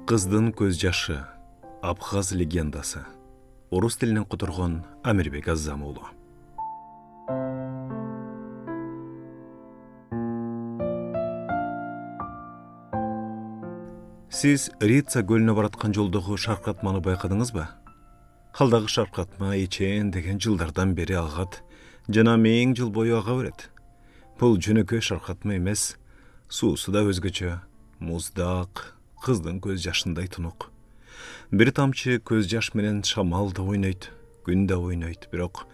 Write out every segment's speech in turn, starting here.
Кыздын көз жашы. Абхаз легендасы. Орус тилинен которгон Амирбек Аззамуулу. Сиз Рица көлүнө бараткан жолдогу шаркыратманы байкадыңызбы? Халдагы шаркыратма эчен деген жылдардан бери агат, жана 1000 жыл бою ага берет. Бул жөнөкөй шаркыратма эмес, суусу да өзгөчө, муздак, кыздын көз жашындай тунук. Бир тамчы көз жаш менен шамал да ойнойт, күн да ойнойт, бирок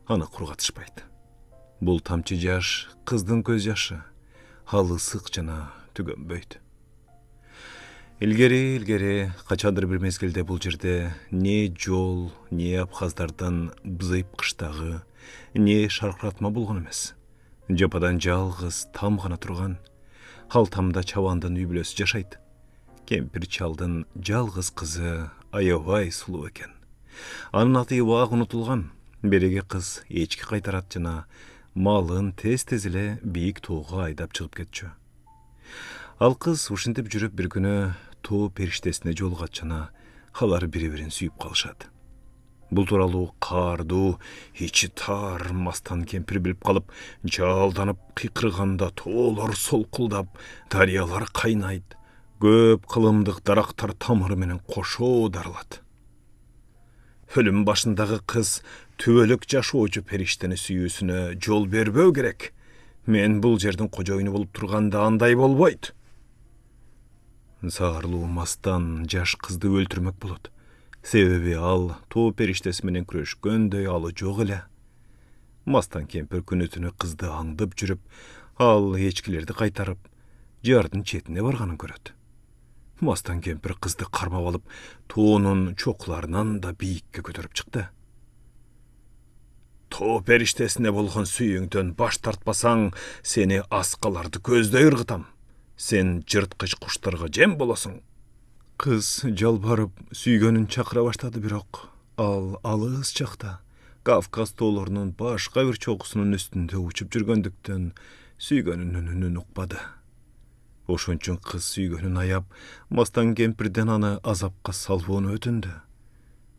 аны кургатышпайт. Бул тамчы жаш кыздын көз жашы, ал ысык жана түгөнбөйт. Илгери качандыр бир мезгилде бул жерде не жол, не абхаздардан бзыйып кыштагы, не шаркыратма болгон эмес. Жападан жалгыз там гана турган, ал тамда чабандын үй бүлөсү жашайт. Кемпир чалдын жалгыз кызы аябай сулуу экен. Анын аты убак унутулган. Береги кыз эчки кайтарат жана малын тез эле бийик тоого айдап чыгып кетчү. Ал кыз ушинтип жүрүп бир күнү тоо периштесине жолугат жана алар бири-бирин сүйүп калышат. Бул тууралуу каардуу, ичи тар мастан кемпир билип калып, жалданып кыйкырганда тоолор солкулдап, дарыялар кайнайт, көп кылымдык дарактар тамыры менен кошо дарылат. Өлүм башындагы кыз түбөлүк жашоочу периштени сүйүүсүнө жол бербөө керек. Мен бул жердин кожоюну болуп турганда андай болбойт. Зарлуу мастан жаш кызды өлтүрмөк болот. Себеби ал тоо периштеси менен күрөшкөндөй алы жок эле. Мастан кемпир күнү-түнү кызды аңдып жүрүп, ал эчкилерди кайтарып, жардын четине барганын көрөт. Мастан кемпир кызды кармап алып, тоонун чокуларынан да бийикке көтөрүп чыкты. Тоо периштесине болгон сүйүүңдөн баш тартпасаң, сени аскаларды көздөй ыргытам. Сен жырткыч куштарга жем болосуң. Кыз жалбарып сүйгөнүн чакыра баштады, бирок ал алыс жакта Кавказ тоолорунун башка бир чокусунун үстүндө учуп жүргөндүктөн сүйгөнүнүн үнүн укпады. Ошон үчүн кыз сүйгөнүн аяп, мастан кемпирден аны азапка салбоону өтүндү.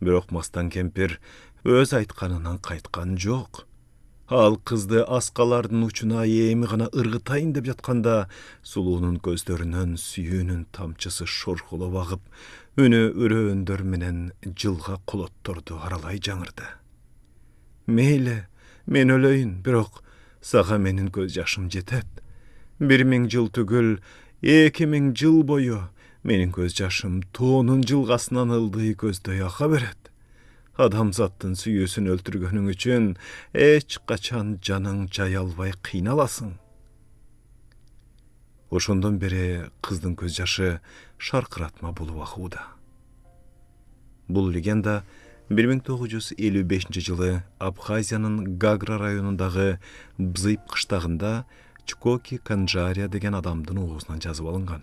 Бирок мастан кемпир өз айтканынан кайткан жок. Ал кызды аскалардын учуна эми гана ыргытайын деп жатканда, сулуунун көздөрүнөн сүйүүнүн тамчысы шорхолоп агып, үнү үрөөөндөр менен жылга колотторду аралай жаңырды. Мейли, мен өлөйүн, бирок сага менин көз жашым жетет. 1000 жыл түгүл, 2000 жыл бою менин көз жашым тоонун жылгасынан ылдый көздөй ага берет. Адамзаттын сүйүүсүн өлтүргөнүң үчүн эч качан жаның жай албай кыйналасың. Ошондон бери кыздын көз жашы шаркыратма болуп агууда. Бул легенда 1955 жылы Абхазиянын Гагра районундагы Бзыйп кыштагында Чкоки Канжария деген адамдын оозунан жазып алынган.